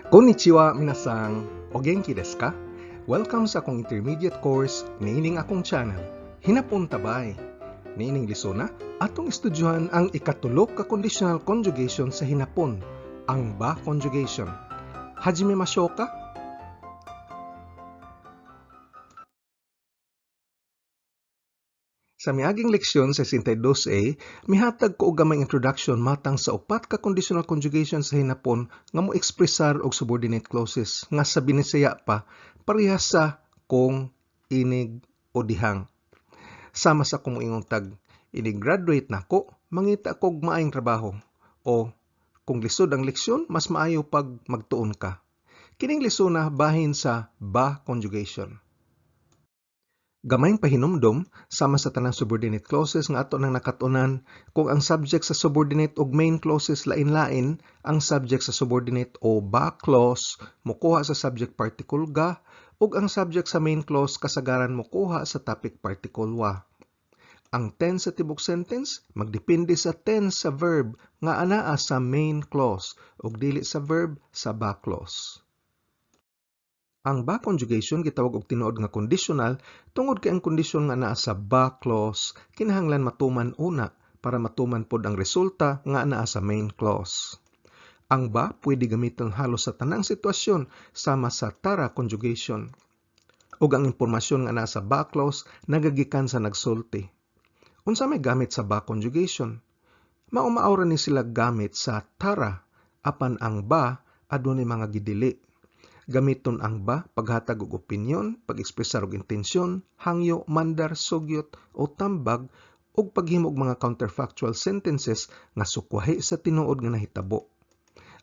Konnichiwa minasang, o genki desu ka? Welcome sa akong intermediate course niining akong channel. Hinapon tabay. Niining lisona, atong estudyohan ang ikatulok ka conditional conjugation sa hinapon, ang ba conjugation. Hajimemashou ka? Sa miaging leksyon sa 62A, mihatag ko og gamay introduction matang sa upat ka conditional conjugation sa hinapon nga mo ekspresar og subordinate clauses nga sa Binisaya pa parehas sa kung, inig o dihang. Sama sa kung ingong tag inig graduate nako, mangita kog maayong trabaho o kung lisod ang leksyon mas maayo pag magtuon ka. Kining lisona bahin sa ba conjugation. Gamayng pahinumdom sama sa tanang subordinate clauses nga ato nang nakatunan kung ang subject sa subordinate ug main clauses lain-lain, ang subject sa subordinate o ba clause mokuha sa subject particle ga ug ang subject sa main clause kasagaran mokuha sa topic particle wa. Ang tense sa tibok sentence magdepende sa tense sa verb nga anaa sa main clause ug dili sa verb sa ba clause. Ang ba conjugation gitawag og tinuod nga conditional tungod kay ang kondisyon nga naa sa ba clause kinahanglan matuman una para matuman pod ang resulta nga naa sa main clause. Ang ba pwede gamiton halos sa tanang sitwasyon sama sa tara conjugation. Ug ang impormasyon nga naa sa ba clause nagagikan sa nagsulti. Unsa may gamit sa ba conjugation? Mao-maura ni sila gamit sa tara apan ang ba adunay mga gidili. Gamiton ang ba paghatag og opinyon, pag-ekspresar og intensyon, hangyo, mandar, sugyot o tambag ug paghimo og mga counterfactual sentences nga sukwahi sa tinuod nga nahitabo.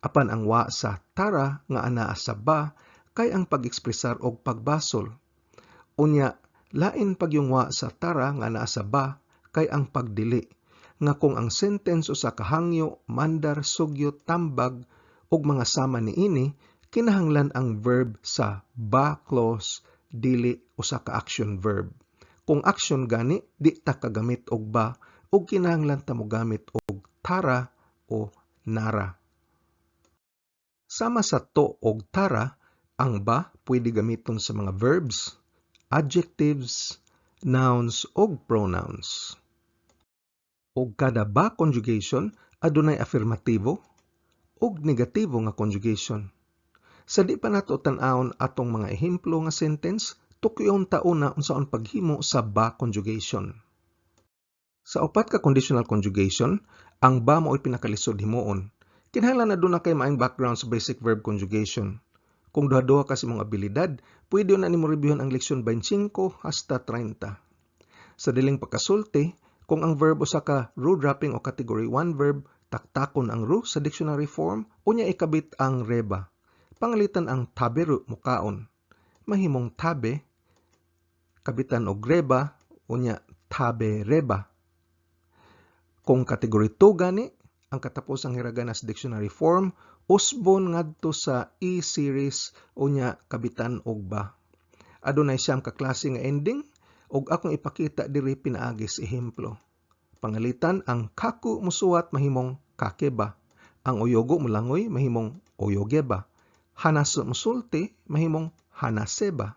Apan ang wa sa tara nga anaa sa ba kay ang pag-ekspresar og pagbasol. Unya, lain pag yung wa sa tara nga anaa sa ba kay ang pagdili nga kung ang sentence usa ka hangyo, mandar, sugyot, tambag ug mga sama niini kinahanglan ang verb sa ba clause dili usa ka action verb. Kung action gani, di ta kagamit og ba ug kinahanglan ta mo gamit og tara o nara. Sama sa to og tara, ang ba pwede gamiton sa mga verbs, adjectives, nouns ug pronouns. Og kada ba conjugation adunay afirmatibo ug negatibo nga conjugation. Sa di pa nato tan-awon atong mga ehemplo nga sentence, tukyon ta una unsaon paghimo sa ba conjugation. Sa upat ka conditional conjugation, ang ba mao'y pinakalisod himuon. Kinahanglan na doon na kay maayong background sa basic verb conjugation. Kung duha-duha ka sa mga abilidad, pwede na nimo reviewon ang leksyon 25 hasta 30. Sa diling pagkasulti, kung ang verb usa ka root dropping o category 1 verb, taktakon ang ru sa dictionary form, unya ikabit ang reba. Pangalitan ang taberu mukaon. Mahimong tabe, kabitan og reba, unya tabe reba. Kung category 2 gani, ang katapusang hiragana sa dictionary form, usbon ngadto sa e-series, unya kabitan og ba. Adunay siyam ka klase nga ending, ug akong ipakita diri pinaagi sa ehemplo. Pangalitan ang kaku musuwat mahimong kakeba. Ang uyogo mulangoy mahimong oyogeba. Hanas musulti mahimong hanaseba.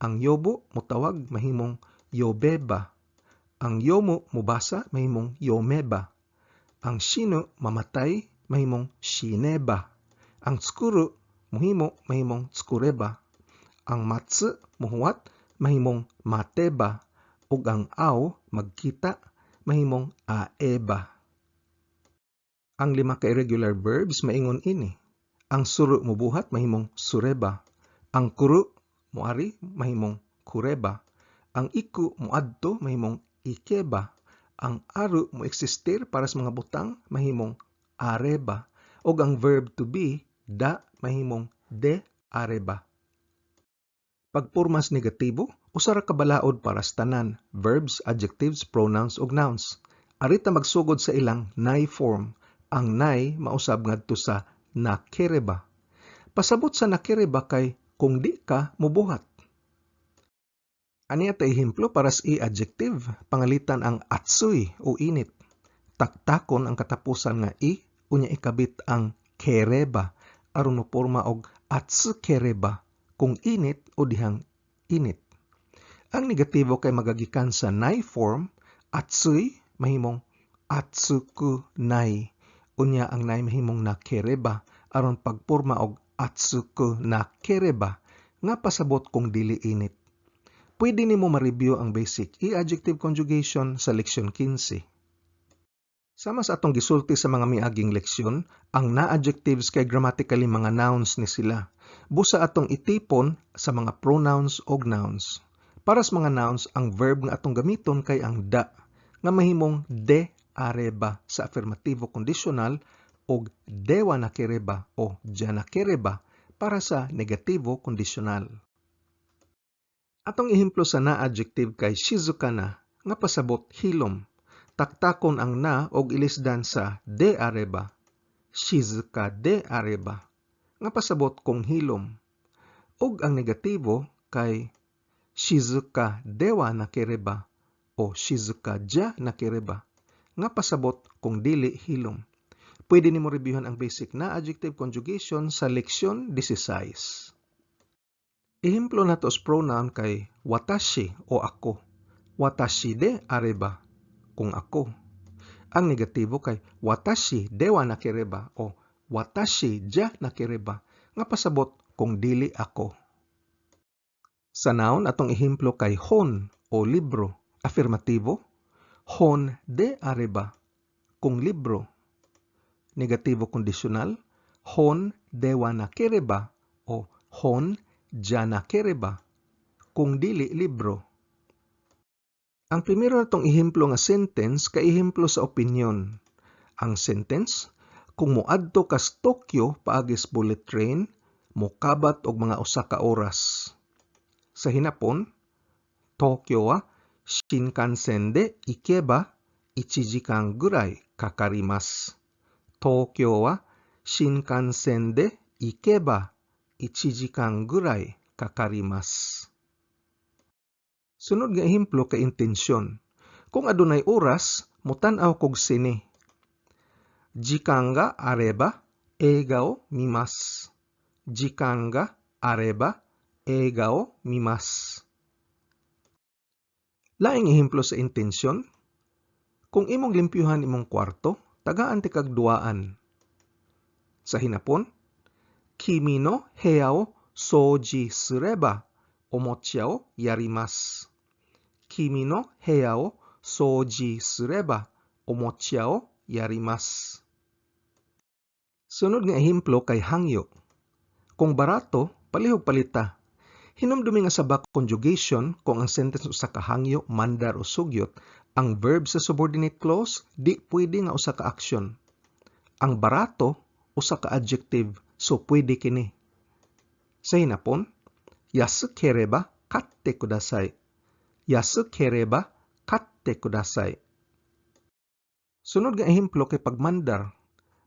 Ang yobo mutawag mahimong yobeba. Ang yomo mubasa mahimong yomeba. Ang shino mamatay mahimong shineba. Ang tskuru muhimo mahimong tskureba. Ang matsu muhuwat mahimong mateba. Ug ang aw magkita mahimong aeba. Ang 5 ka irregular verbs maingon ini. Ang suru mubuhat mahimong sureba. Ang kuru muari mahimong kureba. Ang iku muadto mahimong ikeba. Ang aru mueksistir para sa mga butang mahimong areba. O ang verb to be da mahimong de areba. Pagpormas negatibo, usara ka balaod para sa tanan, verbs, adjectives, pronouns ug nouns. Arita magsugod sa ilang nay form. Ang nay mausab ngadto sa nakireba. Pasabot sa nakireba kay kung di ka mubuhat. Aniya ta ehemplo para sa i-adjective, pangalitan ang atsuy o init. Taktakon ang katapusan nga i, unya ikabit ang kereba aron moporma og atsukereba kung init o dihang init. Ang negatibo kay magagikan sa nai form, atsui mahimong atsuku nai. Unya ang nai mahimong nakereba aron pagporma og atsuku nakereba nga pasabot kung dili init. Pwede nimo ma-review ang basic i-adjective conjugation sa leksyon 15. Sama sa atong gisulti sa mga miaging leksyon, ang na-adjectives kay grammatically mga nouns ni sila. Busa atong itipon sa mga pronouns o nouns. Para sa mga nouns, ang verb nga atong gamiton kay ang da, nga mahimong de areba sa affirmativo conditional o dewa nakereba o ja nakereba para sa negativo conditional. Atong ehemplo sa na-adjective kay shizuka na, nga pasabot hilom. Taktakon ang na og ilisdan sa de areba, shizuka de areba, nga pasabot kung hilom. Ug ang negatibo kay shizuka dewa nakereba o shizuka ja nakereba, nga pasabot kung dili hilom. Pwede nimo reviewhan ang basic na adjective conjugation sa leksyon 16. Ehemplo nato sa pronoun kay watashi o ako. Watashi de areba kung ako. Ang negatibo kay watashi dewa nakereba o watashi ja nakereba nga pasabot kung dili ako. Sa noun atong ehemplo kay hon o libro. Affirmativo, hon de areba kung libro. Negatibo conditional, hon dewa nakereba o hon ja nakereba kung dili libro. Ang primero natong ehemplo nga sentence kay ehemplo sa opinion. Ang sentence, kung moadto ka sa Tokyo paagis bullet train, mokabat og mga usa ka oras. Sa hinapon, Tokyo wa Shinkansen de ikeba 1 jikan gurai kakarimasu. Tokyo wa Shinkansen de ikeba 1 jikan gurai kakarimasu. Sunod nga ehemplo kay intensyon. Kung adunay oras, mutan-aw kog sine. Jikan ga areba, eiga o mimasu. Jikan ga areba, eiga o mimasu. Laing ehemplo sa intensyon. Kung imong limpyuhan imong kwarto, tagaan ti kag duaan. Sa hinapon, kimi no heya o souji sureba omochi o yarimasu. Kimi no heya o souji sureba omochi o yarimasu. Sunod nga ehemplo kay hangyo. Kung barato, palihog palita. Hinumdumi nga sa back conjugation kung ang sentence usa ka hangyo, mandar o sugyot, ang verb sa subordinate clause di pwede nga usa ka action. Ang barato usa ka adjective, so pwede kini. Sa hinapon, yasukereba katte kudasai. Yasukereba katte kudasai. Sunod nga ehemplo kay pagmandar.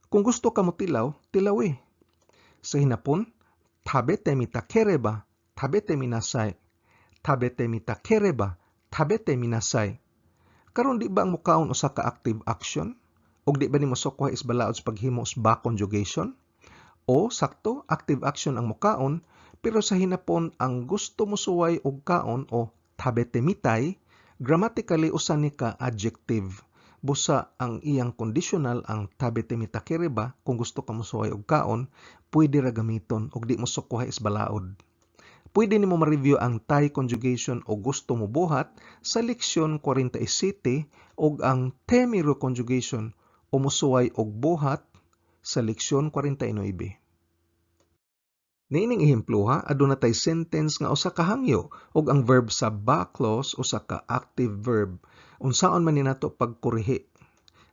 Kung gusto ka mo tilaw, tilawi. Sa hinapon, tabete mitakereba, tabete minasai. Tabete mitakereba, tabete minasai. Karon di ba ang mukaon usa ka active action? Og di ba nimo sukuha is balaod sa paghimo sa back conjugation? O sakto, active action ang mukaon, pero sa hinapon ang gusto mo suway og kaon o tabete mitay, grammatically usa ni ka adjective. Busa ang iyang conditional ang tabete mitakereba kung gusto ka mo suway og kaon, pwede ra gamiton og di mo sukuha is balaod. Pwede nimo ma-review ang tie conjugation o gusto mo buhat sa leksyon 47 ug ang temiro conjugation o musuway og buhat sa leksyon 49. Niining ehemplo aduna tay sentence nga usa ka hangyo ug ang verb sa back clause usa ka active verb. Unsaon man ni nato pagkurihi?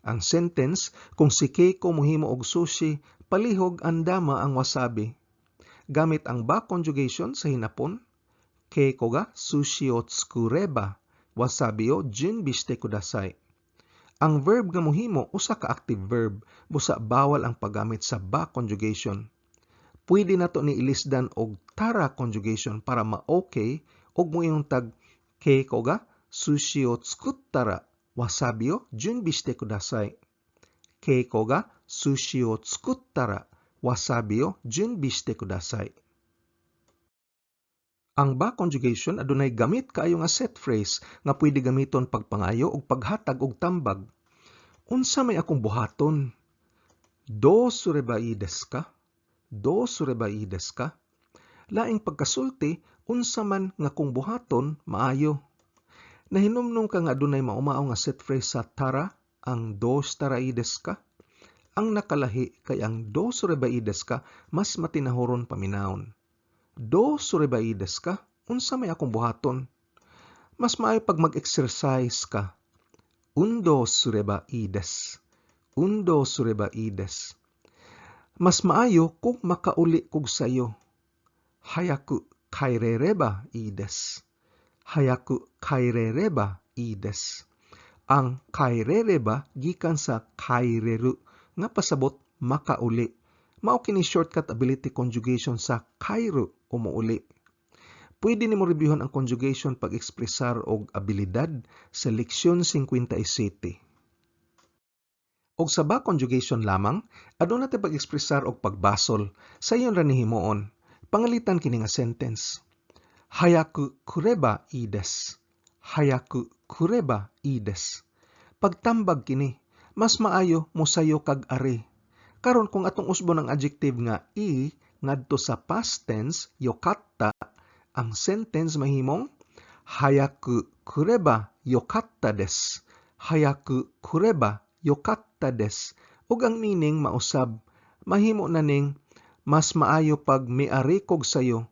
Ang sentence, kung si Keiko mohimo og sushi, palihog andama ang wasabi. Gamit ang back conjugation sa hinapon, Keiko ga sushi o tsukureba, wasabi o junbi shite kudasai. Ang verb nga mohimo usa ka active verb, busa bawal ang paggamit sa back conjugation. Pwede nato ni ilisdan og tara conjugation para ma-okay og moingon tag Keiko ga sushi o tsukuttara, wasabi o junbi shite kudasai. Keiko ga sushi o tsukuttara, wasabi o junbi shite kudasai. Ang ba conjugation adunay gamit kaayo nga set phrase nga pwede gamiton pagpangayo ug paghatag og tambag. Unsa may akong buhaton? Do surebai desu ka? Do surebai desu ka? Laing pagkasulti, unsa man nga kung buhaton, maayo. Nahinumnong ka nga adunay maumao nga set phrase sa tara, ang do tarai desu ka? Ang nakalahi kay ang do surebai desu ka mas matinahuron paminawon. Do surebai desu ka? Unsa may akong buhaton? Mas maayo pag mag-exercise ka. Undo surebai desu. Undo surebai desu. Mas maayo kung makauli kog sayo. Hayaku kairereba ii desu. Hayaku kairereba ii desu. Ang kairereba gikan sa kaireru nga pasabot makauli. Mao kini shortcut ability conjugation sa kairu o mauli. Pwede nimo reviewon ang conjugation pag-ekspresar og abilidad sa leksyon 57. Og sa ba conjugation lamang, aduna tay pag-ekspresar og pagbasol sa iyon ra ni himuon. Pangalitan kini nga sentence. Hayaku kureba ii desu. Hayaku kureba ii desu. Pagtambag kini, mas maayo mosayo kag ari. Karon kung atong usbon ang adjective nga i ngadto sa past tense yokatta, ang sentence mahimong hayaku kureba yokatta desu. Hayaku kureba yokatta desu. Ug ang meaning mausab, mahimo na ning mas maayo pag miari kog sayo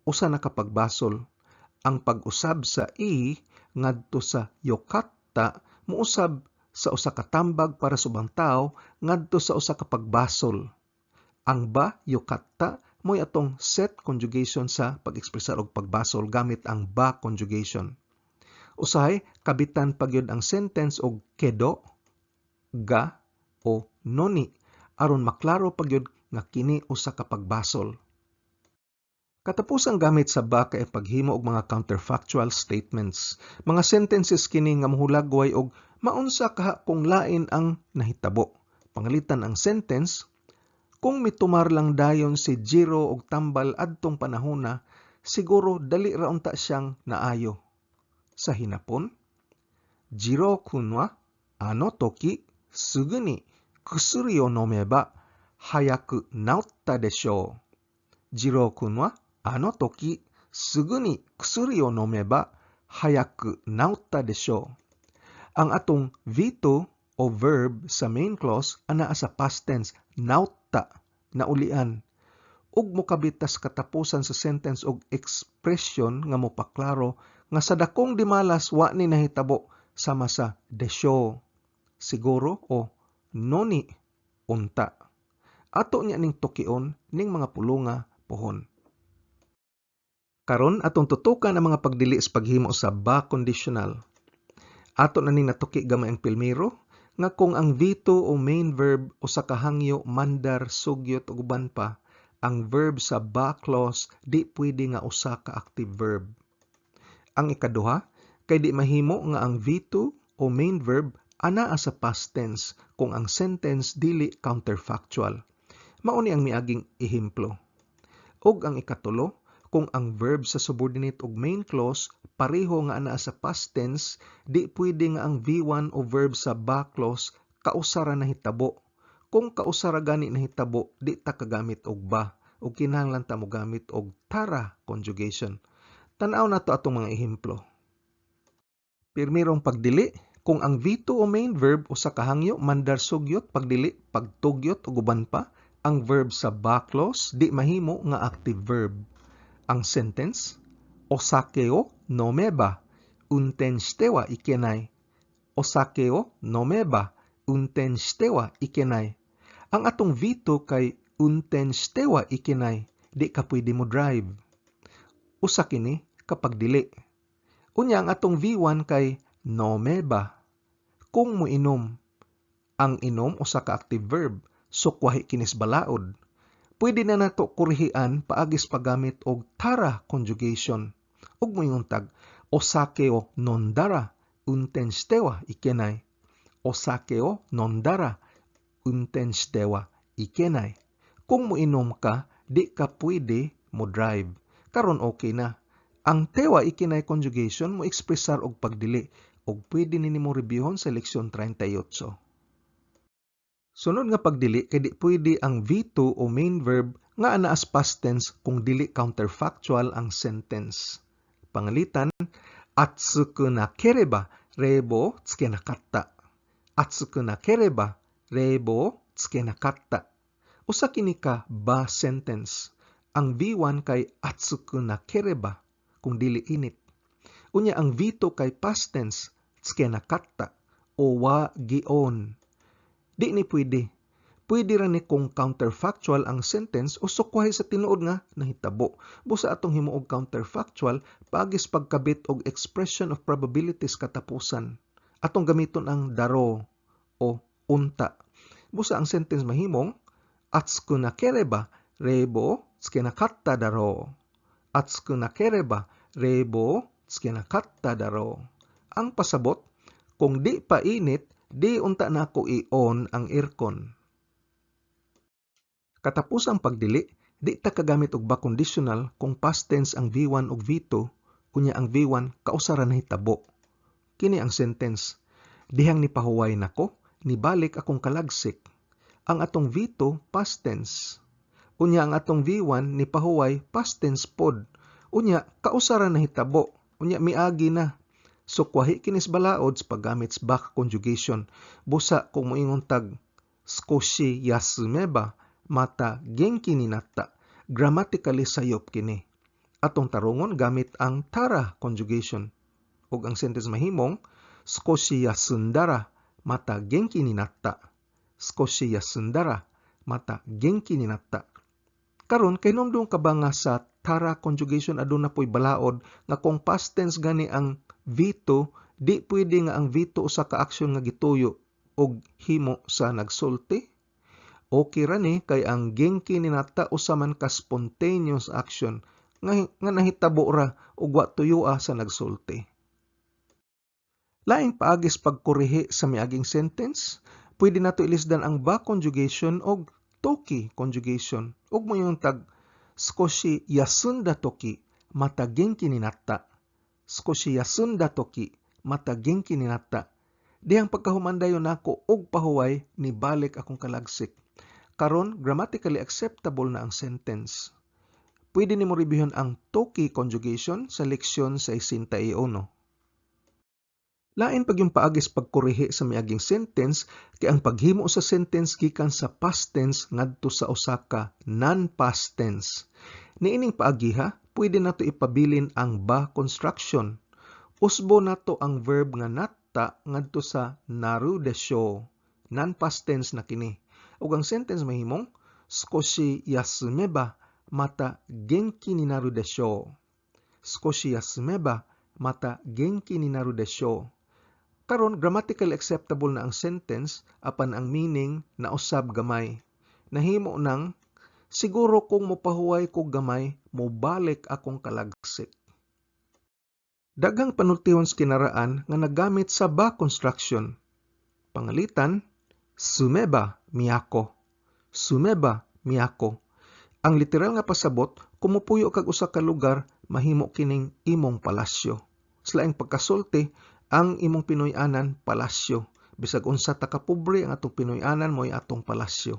usa na kapagbasol. Ang pag-usab sa i ngadto sa yokatta muusab sa usa ka tambag para sa ubang tawo ngadto sa usa ka pagbasol. Ang ba yokatta mo'y atong set conjugation sa pag-ekspresar og pagbasol gamit ang ba conjugation. Usahay kabitan pagyud ang sentence og kedo, ga o noni aron maklaro pagyud nga kini usa ka pagbasol. Katapusang gamit sa ba kay paghimo og mga counterfactual statements. Mga sentences kini nga mohulagway og maunsa ka kung lain ang nahitabo. Pangalitan ang sentence, kung mitumar lang dayon si Jiro og tambal adtong panahona, siguro dali ra unta siyang naayo. Sa hinapon, Jiro-kun wa ano toki sugu ni kusuri o nomeba hayaku naotta deshou. Jiro-kun wa ano toki sugu ni kusuri o nomeba hayaku naotta deshou. Ang atong V2 o verb sa main clause anaa sa past tense naotta, naulian. Ug mokabitas katapusan sa sentence og expression nga mopaklaro nga sa dakong dimalas wa ni nahitabo sama sa deshou, siguro o noni, unta. Ato niya ning tukion ning mga pulunga pohon. Karon atong tutukan ang mga pagdili sa paghimo sa ba conditional. Ato na ning natuki gamay ang pilmiro nga kung ang V2 o main verb usa ka hangyo, mandar, sugyot ug uban pa, ang verb sa ba clause di pwede nga usa ka active verb. Ang ikaduha kay di mahimo nga ang V2 o main verb anaa sa past tense kung ang sentence dili counterfactual. Mao ni ang miaging ehemplo. Ug ang ikatulo, kung ang verb sa subordinate ug main clause pareho nga anaa sa past tense, di pwede nga ang V1 o verb sa ba clause kausara na hitabo. Kung kausara gani na hitabo, di ta kagamit og ba ug kinahanglan ta mo gamit og tara conjugation. Tan-aw nato atong mga ehemplo. Pirmirong pagdili, kung ang V2 o main verb usa ka hangyo, mandar, sugyot, pagdili, pagtugyot ug uban pa, ang verb sa ba clause di mahimo nga active verb. Ang sentence, osake o nomeba, unten shite wa ikenai. Osake o nomeba, unten shite wa ikenai. Ang atong V2 kay unten shite wa ikenai, di ka pwede mo drive. Usa kini kapag dili. Unya ang atong V1 kay nomeba, kung mo inom. Ang inom usa ka active verb, sukwahi kinis balaod. Pwede na nato kurihian paagis paggamit og tara conjugation. Ug moingon tag osake o nondara unten shite wa ikenai. Osake o nondara unten shite wa ikenai. Kung moinom ka, di ka pwede mo drive. Karon okay na. Ang tewa ikinay conjugation mo ekspresar og pagdili og pwede nimo reviewon sa leksyon 38. Sunod nga pagdili kay di pwede ang V2 o main verb nga ana as past tense kung dili counterfactual ang sentence. Pangalitan, atsuku nakereba reibo tsukenakatta. Atsuku nakereba reibo tsukenakatta. Usa kini ka ba sentence. Ang V1 kay atsuku nakereba kung dili init. Unya ang V2 kay past tense tsukenakatta o wa gion. Di ni pwede. Pwede ra ni kung counterfactual ang sentence o sukwahi sa tinuod nga nahitabo. Busa atong himuog counterfactual pagis pagkabit og expression of probabilities katapusan. Atong gamiton ang daro o unta. Busa ang sentence mahimong atsuku nakereba reibo tsukenakatta daro. Atsuku nakereba reibo tsukenakatta daro. Ang pasabot, kung di pa init, di unta na ako i-on ang aircon. Katapos ang pagdili, di ta kagamit og ba conditional kung past tense ang V1 ug V2, unya ang V1 kausara na hitabo. Kini ang sentence. Dihang nipahuway nako, nibalik akong kalagsik. Ang atong V2 past tense. Unya ang atong V1 nipahuway past tense pod. Unya kausara na hitabo. Unya miagi na. So, kwahi kinis balaod sa paggamit sa back conjugation. Busa kung moingon tag, skoshi yasumeba, mata genki ni natta. Grammatically sayop kini. Atong tarungon gamit ang tara conjugation. Ug ang sentence mahimong, skoshi yasundara, mata genki ni natta. Skoshi yasundara, mata genki ni natta. Karon kay nomdong ka ba nga sa tara conjugation aduna poy balaod nga kung past tense gani ang V2, di pwede nga ang V2 usa ka action nga gituyo og himo sa nagsulti. Okay ra ni kay ang genki ni nata usa man ka spontaneous action nga nahitabo ra og wa tuyua sa nagsulti. Laing paagis pagkorehe sa miaging sentence, pwede nato ilisdan ang ba conjugation og toki conjugation. Ug moingon tag skoshi yasunda toki mata genki ni natta. Skoshi yasunda toki mata genki ni natta. Dihang pagkahumandayon nako og pahuway ni balik akong kalagsik. Karon grammatically acceptable na ang sentence. Pwede nimo reviewon ang toki conjugation sa leksyon 61. Lain pag yung paagis pagkorehe sa miaging sentence kay ang paghimo sa sentence gikan sa past tense ngadto sa usa ka non-past tense. Niining paagiha, pwede nato ipabilin ang ba construction. Usbo nato ang verb nga natta ngadto sa naru desho. Non-past tense na kini. Ug ang sentence mahimong skoshi yasumeba mata genki ni naru desho. Skoshi yasumeba mata genki ni naru desho. Karon grammatically acceptable na ang sentence apan ang meaning na usab gamay. Nahimo nang siguro kung mopahuway ko gamay, mobalik akong kalagsik. Daghang panultihon sa kinaraan nga nagamit sa ba construction. Pangalitan, sumeba miyako. Sumeba miyako. Ang literal nga pasabot, kumupuyo kag usa ka lugar, mahimo kining imong palasyo. Sa laing pagkasulti, ang imong Pinoy-anan palasyo. Bisag unsa ta ka pobre ang atong Pinoy-anan mo'y atong palasyo.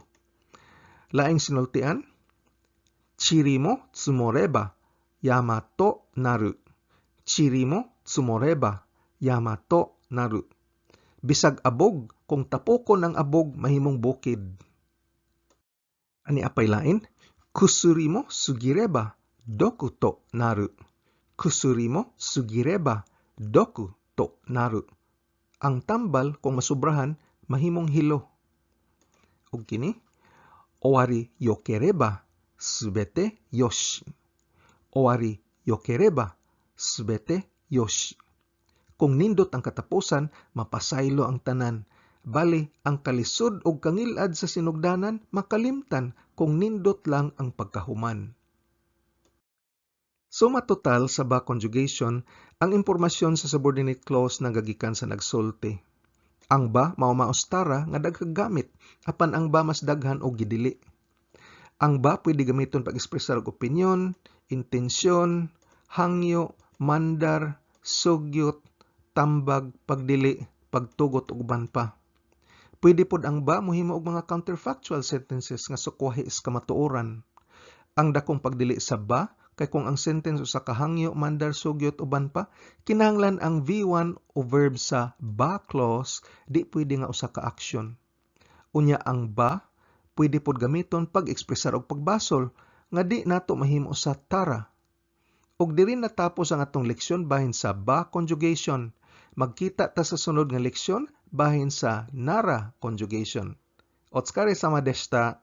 Laing sinultian, chiri mo tsumoreba yamato naru. Chiri mo tsumoreba yamato naru. Bisag abog, kung tapokon ang abog mahimong bukid. Ani apay lain, kusuri mo sugireba doku to naru. Kusuri mo sugireba doku to naru. Ang tambal kung masubrahan mahimong hilo. Ug kini, owari yokereba subete yoshi. Owari yokereba subete yoshi. Kung nindot ang katapusan, mapasaylo ang tanan. Bali, ang kalisod o kangilad sa sinugdanan, makalimtan kung nindot lang ang pagkahuman. Suma total sa ba conjugation, ang impormasyon sa subordinate clause nagagikan sa nagsulti. Ang ba mao maostara nga daghagamit apan ang ba mas daghan og gidili. Ang ba pwede gamiton pag-ekspresar og opinyon, intensyon, hangyo, mandar, sugyot, tambag, pagdili, pagtugot ug uban pa. Pwede pod ang ba mohimo og mga counterfactual sentences nga sukwahi sa kamatuoran. Ang dakong pagdili sa ba kay kung ang sentence usa ka hangyo, mandar, sugyot uban pa, kinahanglan ang V1 o verb sa ba clause di pwede nga usa ka action. Unya ang ba pwede pod gamiton pag-ekspresar og pagbasol nga di nato mahimo sa tara. Ug diri natapos ang atong leksyon bahin sa ba conjugation. Magkita ta sa sunod nga leksyon bahin sa nara conjugation. Otskare sama desta.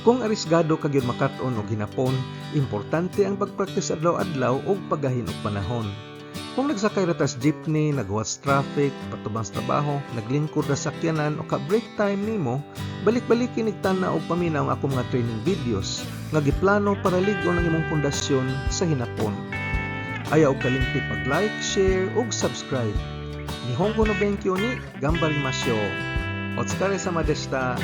Kung arisgado ka gyud makat-on og hinapon, importante ang pagpractice adlaw-adlaw og paggahin og panahon. Kung nagsakay ra tas jeepney, nagwas traffic, patubang sa trabaho, naglingkod ra sakyanan o ka break time nimo, balik-balikin igtanaw og paminaw ang akong mga training videos nga giplano para lig-on ang imong pundasyon sa hinapon. Ayaw og kalimti pag-like, share ug subscribe. Nihongo no benkyo ni Gambarimasyo. Otskare sama desta.